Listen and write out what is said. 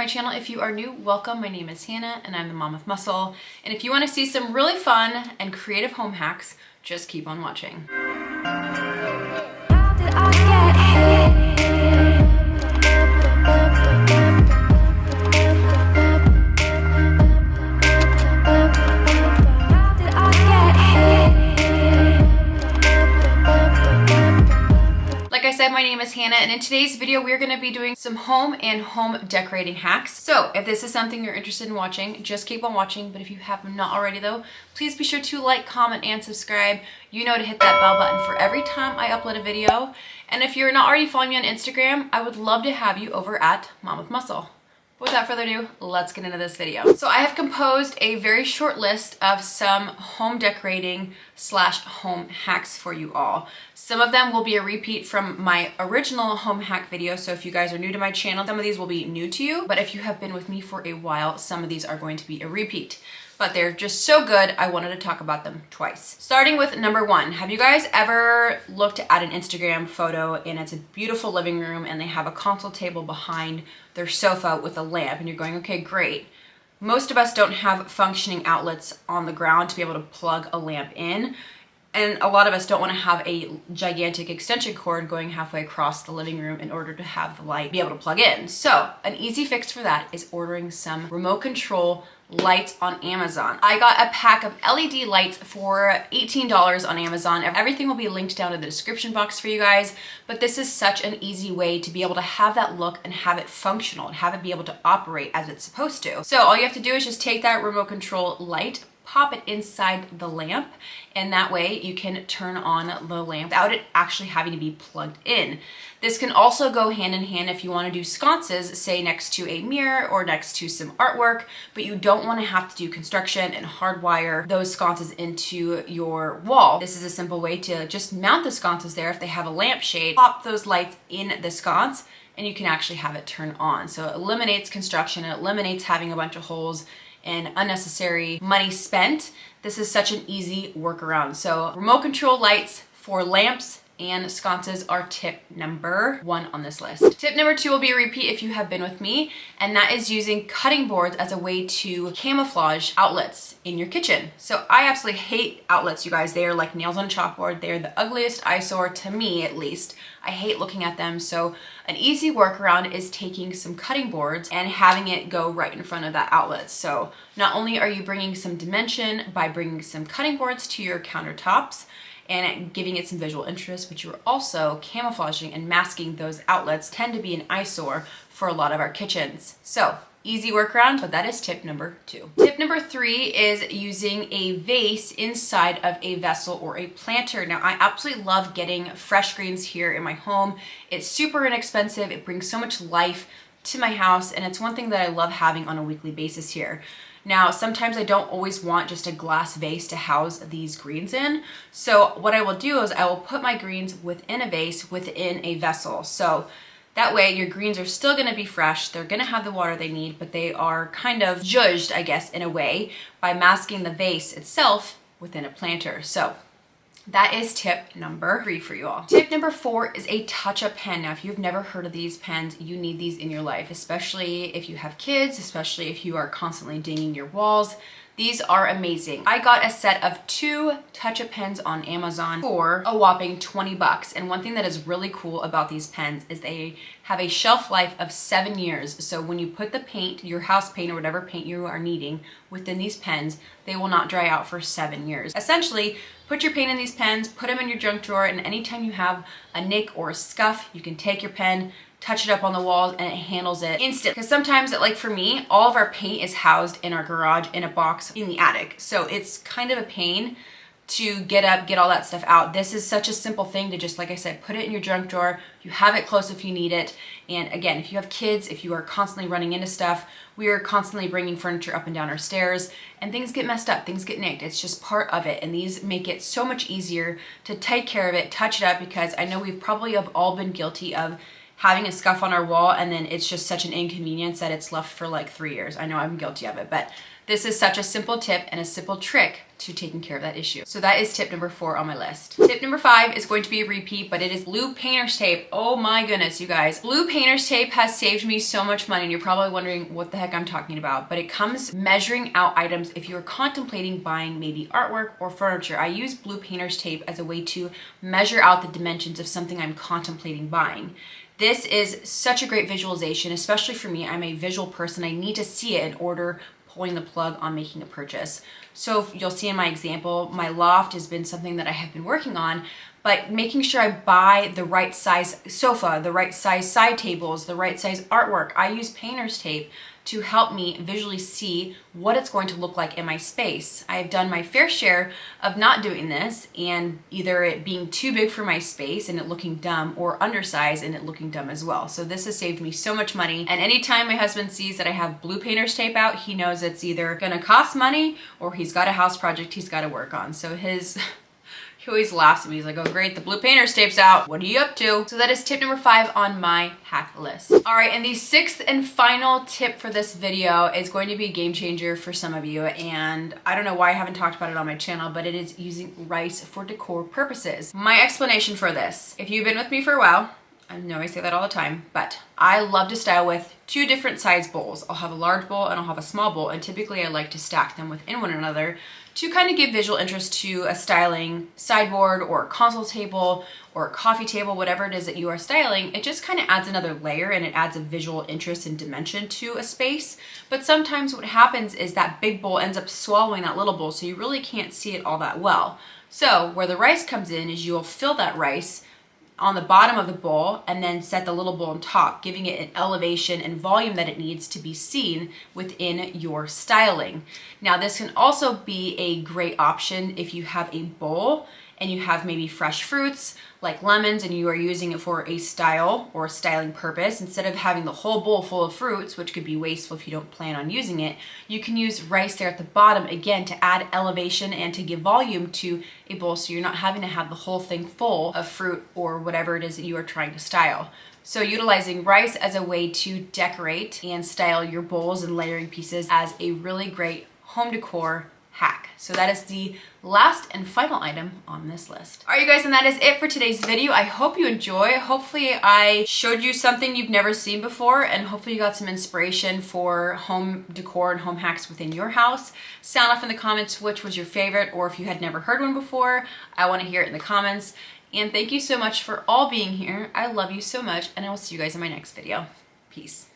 my channel. If you are new, welcome. My name is Hannah and I'm the mom with muscle. And if you want to see some really fun and creative home hacks, just keep on watching. How did I get here? Like I said, my name is Hannah, and in today's video, we're gonna be doing some home and home decorating hacks. So if this is something you're interested in watching, just keep on watching. But if you have not already though, please be sure to like, comment, and subscribe. You know to hit that bell button for every time I upload a video. And if you're not already following me on Instagram, I would love to have you over at Mom with Muscle. Without further ado, let's get into this video. So I have composed a very short list of some home decorating / home hacks for you all. Some of them will be a repeat from my original home hack video. So if you guys are new to my channel, some of these will be new to you. But if you have been with me for a while, some of these are going to be a repeat. But they're just so good, I wanted to talk about them twice. Starting with number one, have you guys ever looked at an Instagram photo and it's a beautiful living room and they have a console table behind their sofa with a lamp and you're going, okay, great. Most of us don't have functioning outlets on the ground to be able to plug a lamp in. And a lot of us don't want to have a gigantic extension cord going halfway across the living room in order to have the light be able to plug in. So an easy fix for that is ordering some remote control lights on Amazon. I got a pack of LED lights for $18 on Amazon. Everything will be linked down in the description box for you guys, but this is such an easy way to be able to have that look and have it functional and have it be able to operate as it's supposed to. So all you have to do is just take that remote control light, pop it inside the lamp, and that way you can turn on the lamp without it actually having to be plugged in. This can also go hand in hand if you want to do sconces, say next to a mirror or next to some artwork, but you don't want to have to do construction and hardwire those sconces into your wall. This is a simple way to just mount the sconces there. If they have a lampshade, pop those lights in the sconce and you can actually have it turn on. So it eliminates construction, it eliminates having a bunch of holes and unnecessary money spent. This is such an easy workaround. So remote control lights for lamps and sconces are tip number one on this list. Tip number two will be a repeat if you have been with me, and that is using cutting boards as a way to camouflage outlets in your kitchen. So I absolutely hate outlets, you guys. They are like nails on a chalkboard. They're the ugliest eyesore, to me at least. I hate looking at them. So an easy workaround is taking some cutting boards and having it go right in front of that outlet. So not only are you bringing some dimension by bringing some cutting boards to your countertops and giving it some visual interest, but you're also camouflaging and masking those outlets tend to be an eyesore for a lot of our kitchens. So easy workaround, but that is tip number two. Tip number three is using a vase inside of a vessel or a planter. Now, I absolutely love getting fresh greens here in my home. It's super inexpensive. It brings so much life to my house, and it's one thing that I love having on a weekly basis here. Now, sometimes I don't always want just a glass vase to house these greens in. So what I will do is I will put my greens within a vase, within a vessel. So that way your greens are still gonna be fresh. They're gonna have the water they need, but they are kind of judged, I guess, in a way by masking the vase itself within a planter. So that is tip number three for you all. Tip number four is a touch-up pen. Now, if you've never heard of these pens, you need these in your life, especially if you have kids, especially if you are constantly dinging your walls. These are amazing. I got a set of 2 touch-up pens on Amazon for a whopping 20 bucks. And one thing that is really cool about these pens is they have a shelf life of 7 years. So when you put the paint, your house paint or whatever paint you are needing within these pens, they will not dry out for 7 years. Essentially, put your paint in these pens, put them in your junk drawer, and anytime you have a nick or a scuff, you can take your pen, touch it up on the walls, and it handles it instant. Because sometimes, like for me, all of our paint is housed in our garage in a box in the attic. So it's kind of a pain to get up, get all that stuff out. This is such a simple thing to just, like I said, put it in your junk drawer. You have it close if you need it. And again, if you have kids, if you are constantly running into stuff, we are constantly bringing furniture up and down our stairs and things get messed up, things get nicked. It's just part of it. And these make it so much easier to take care of it, touch it up, because I know we've probably have all been guilty of having a scuff on our wall and then it's just such an inconvenience that it's left for like 3 years. I know I'm guilty of it, but this is such a simple tip and a simple trick to taking care of that issue. So that is tip number 4 on my list. Tip number 5 is going to be a repeat, but it is blue painter's tape. Oh my goodness, you guys. Blue painter's tape has saved me so much money, and you're probably wondering what the heck I'm talking about, but it comes measuring out items if you're contemplating buying maybe artwork or furniture. I use blue painter's tape as a way to measure out the dimensions of something I'm contemplating buying. This is such a great visualization, especially for me. I'm a visual person. I need to see it in order pulling the plug on making a purchase. So you'll see in my example, my loft has been something that I have been working on, but making sure I buy the right size sofa, the right size side tables, the right size artwork. I use painter's tape to help me visually see what it's going to look like in my space. I have done my fair share of not doing this and either it being too big for my space and it looking dumb, or undersized and it looking dumb as well. So this has saved me so much money. And anytime my husband sees that I have blue painter's tape out, he knows it's either gonna cost money or he's got a house project he's gotta work on. So he always laughs at me. He's like, oh great, the blue painter's tape's out. What are you up to? So that is tip number 5 on my hack list. All right, and the 6th and final tip for this video is going to be a game changer for some of you. And I don't know why I haven't talked about it on my channel, but it is using rice for decor purposes. My explanation for this, if you've been with me for a while, I know I say that all the time, but I love to style with 2 different size bowls. I'll have a large bowl and I'll have a small bowl, and typically I like to stack them within one another to kind of give visual interest to a styling sideboard or a console table or a coffee table, whatever it is that you are styling. It just kind of adds another layer and it adds a visual interest and dimension to a space. But sometimes what happens is that big bowl ends up swallowing that little bowl, so you really can't see it all that well. So where the rice comes in is you'll fill that rice on the bottom of the bowl and then set the little bowl on top, giving it an elevation and volume that it needs to be seen within your styling. Now this can also be a great option if you have a bowl and you have maybe fresh fruits like lemons and you are using it for a style or styling purpose. Instead of having the whole bowl full of fruits, which could be wasteful if you don't plan on using it, you can use rice there at the bottom, again, to add elevation and to give volume to a bowl, so you're not having to have the whole thing full of fruit or whatever it is that you are trying to style. So utilizing rice as a way to decorate and style your bowls and layering pieces as a really great home decor hack. So that is the last and final item on this list. All right, you guys, and that is it for today's video. I hope you enjoy. Hopefully I showed you something you've never seen before, and hopefully you got some inspiration for home decor and home hacks within your house. Sound off in the comments which was your favorite, or if you had never heard one before, I want to hear it in the comments. And thank you so much for all being here. I love you so much, and I will see you guys in my next video. Peace.